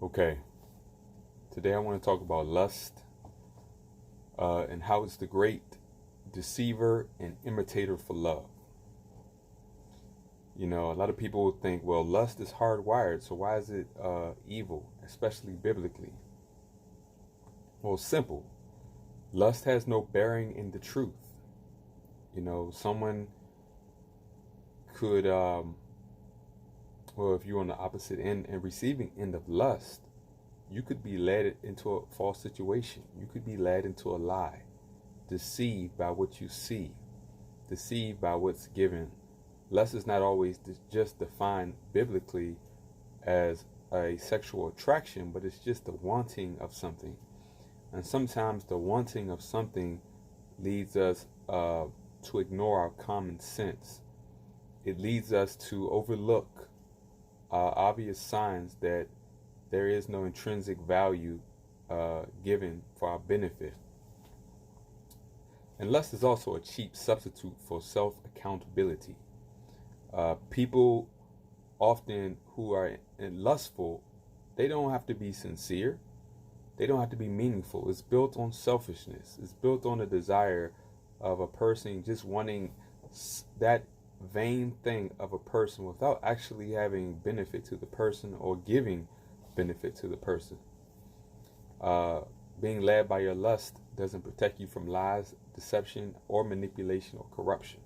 Okay, today I want to talk about lust and how it's the great deceiver and imitator for love. You know, a lot of people think, well, lust is hardwired, so why is it evil, especially biblically? Well, simple. Lust has no bearing in the truth. You know, someone could, well, if you're on the opposite end and receiving end of lust, you could be led into a false situation. You could be led into a lie, deceived by what you see, deceived by what's given. Lust is not always just defined biblically as a sexual attraction, but it's just the wanting of something. And sometimes the wanting of something leads us to ignore our common sense. It leads us to overlook obvious signs that there is no intrinsic value given for our benefit. And lust is also a cheap substitute for self accountability. People often who are lustful, they don't have to be sincere. They don't have to be meaningful. It's built on selfishness. It's built on a desire of a person just wanting that vain thing of a person without actually having benefit to the person or giving benefit to the person. Being led by your lust doesn't protect you from lies, deception, or manipulation or corruption.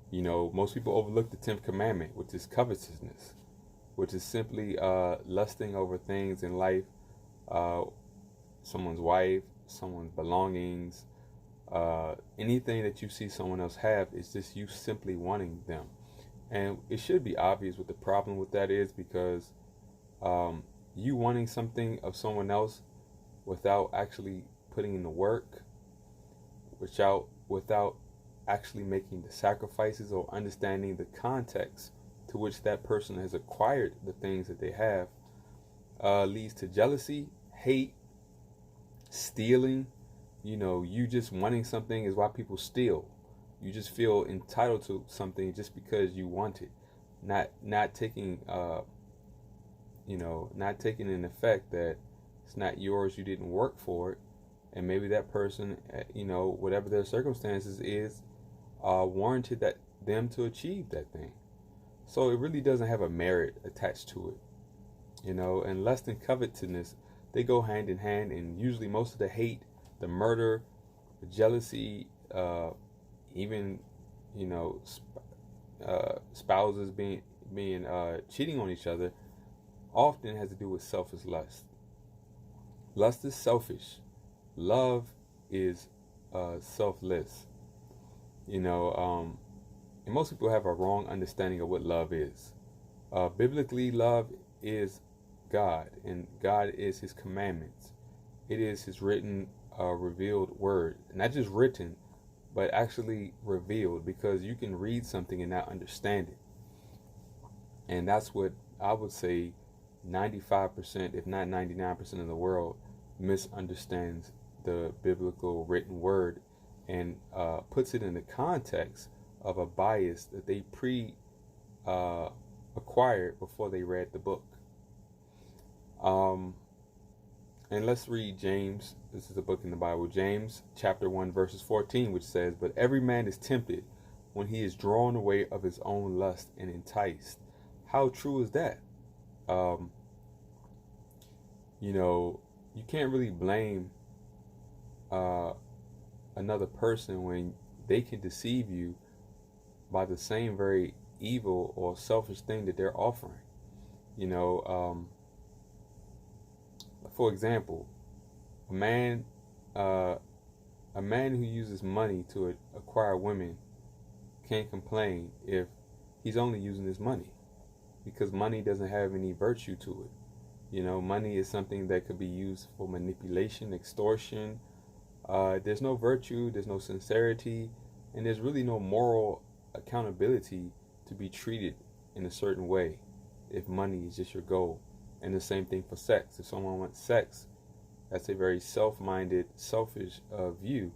You know, most people overlook the 10th commandment, which is covetousness, which is simply lusting over things in life, someone's wife, someone's belongings, anything that you see someone else have is just you simply wanting them. And it should be obvious what the problem with that is, because you wanting something of someone else without actually putting in the work, without actually making the sacrifices or understanding the context to which that person has acquired the things that they have, leads to jealousy, hate, stealing. You know, you just wanting something is why people steal. You just feel entitled to something just because you want it, not taking not taking in effect that it's not yours, you didn't work for it, and maybe that person, whatever their circumstances is, warranted that them to achieve that thing. So it really doesn't have a merit attached to it, and lust and covetousness, they go hand in hand, and usually most of the hate, the murder, the jealousy, even, spouses being cheating on each other, often has to do with selfish lust. Lust is selfish. Love is selfless. And most people have a wrong understanding of what love is. Biblically, love is God, and God is His commandments. It is His written, revealed word. Not just written, but actually revealed, because you can read something and not understand it. And that's what I would say 95%, if not 99% of the world misunderstands the biblical written word, and puts it in the context of a bias that they acquired before they read the book. And let's read James. This is a book in the Bible. James chapter 1 verses 14, which says, "But every man is tempted when he is drawn away of his own lust and enticed." How true is that? You can't really blame another person when they can deceive you by the same very evil or selfish thing that they're offering. For example, a man who uses money to acquire women can't complain if he's only using his money, because money doesn't have any virtue to it. Money is something that could be used for manipulation, extortion. There's no virtue, there's no sincerity, and there's really no moral accountability to be treated in a certain way if money is just your goal. And the same thing for sex. If someone wants sex, that's a very self-minded, selfish view.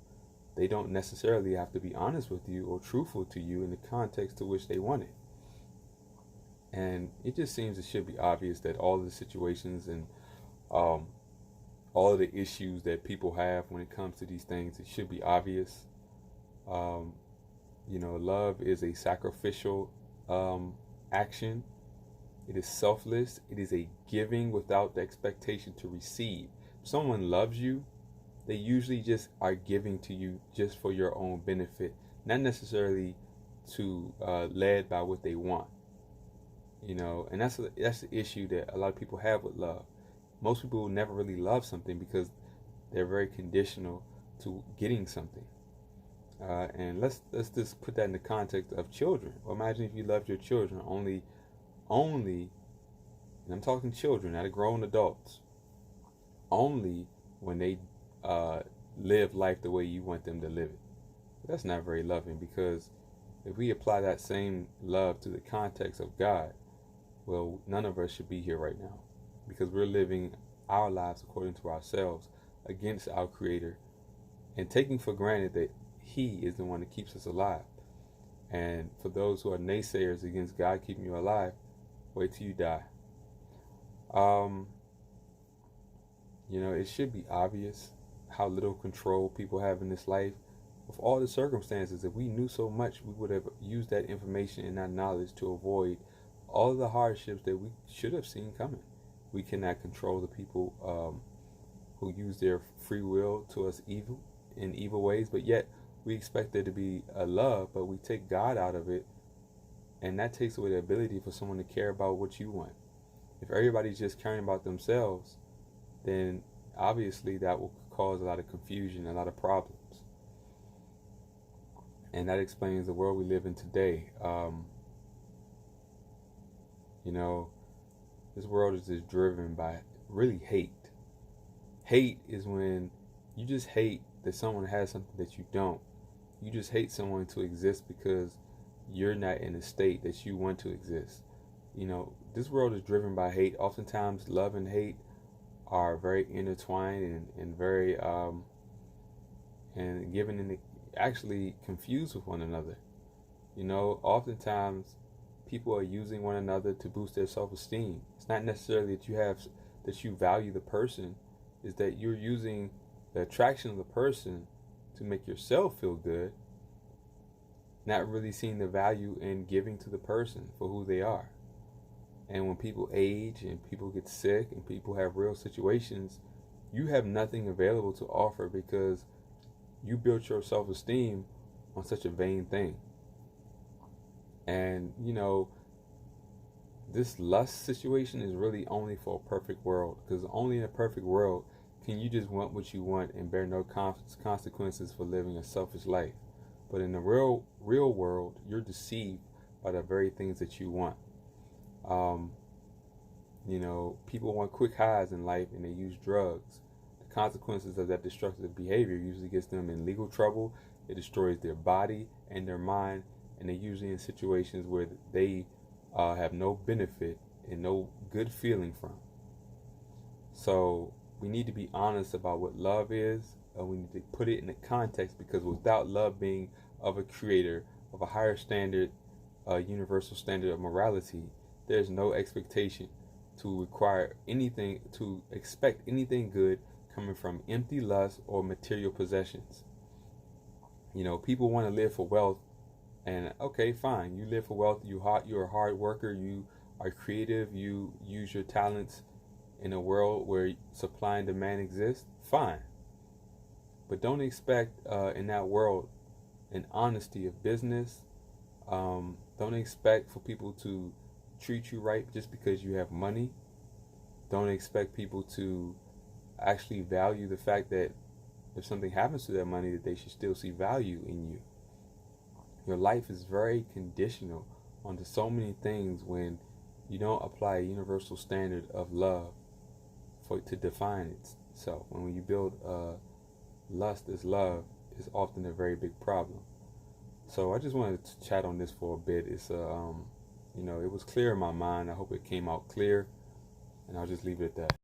They don't necessarily have to be honest with you or truthful to you in the context to which they want it. And it just seems it should be obvious that all of the situations and um, all of the issues that people have when it comes to these things, it should be obvious. Um, love is a sacrificial action. It is selfless. It is a giving without the expectation to receive. If someone loves you, they usually just are giving to you just for your own benefit, not necessarily to led by what they want. And that's the issue that a lot of people have with love. Most people will never really love something because they're very conditional to getting something. And let's just put that in the context of children. Well, imagine if you loved your children only, and I'm talking children, not grown adults, only when they live life the way you want them to live it. But that's not very loving, because if we apply that same love to the context of God, well, none of us should be here right now, because we're living our lives according to ourselves against our Creator and taking for granted that He is the one that keeps us alive. And for those who are naysayers against God keeping you alive, wait till you die. It should be obvious how little control people have in this life. With all the circumstances, if we knew so much, we would have used that information and that knowledge to avoid all of the hardships that we should have seen coming. We cannot control the people who use their free will to us in evil ways, but yet we expect there to be a love, but we take God out of it, and that takes away the ability for someone to care about what you want. If everybody's just caring about themselves, then obviously that will cause a lot of confusion, a lot of problems. And that explains the world we live in today. This world is just driven by really hate. Hate is when you just hate that someone has something that you don't. You just hate someone to exist because you're not in a state that you want to exist. This world is driven by hate. Oftentimes, love and hate are very intertwined and very and given in actually confused with one another. Oftentimes people are using one another to boost their self-esteem. It's not necessarily that you value the person, is that you're using the attraction of the person to make yourself feel good, not really seeing the value in giving to the person for who they are. And when people age and people get sick and people have real situations, you have nothing available to offer because you built your self-esteem on such a vain thing. And this lust situation is really only for a perfect world, because only in a perfect world can you just want what you want and bear no consequences for living a selfish life. But in the real world, you're deceived by the very things that you want. People want quick highs in life and they use drugs. The consequences of that destructive behavior usually gets them in legal trouble. It destroys their body and their mind, and they're usually in situations where they have no benefit and no good feeling from. So we need to be honest about what love is, and we need to put it in the context, because without love being of a creator, of a higher standard, a universal standard of morality, there's no expectation to require anything, to expect anything good coming from empty lust or material possessions. People want to live for wealth, and okay, fine, you live for wealth, you're a hard worker, you are creative, you use your talents in a world where supply and demand exist, fine. But don't expect in that world an honesty of business. Don't expect for people to treat you right just because you have money. Don't expect people to actually value the fact that if something happens to their money, that they should still see value in you. Your life is very conditional onto so many things when you don't apply a universal standard of love to define itself. When you build lust as love, is often a very big problem. So I just wanted to chat on this for a bit. It's it was clear in my mind. I hope it came out clear, and I'll just leave it at that.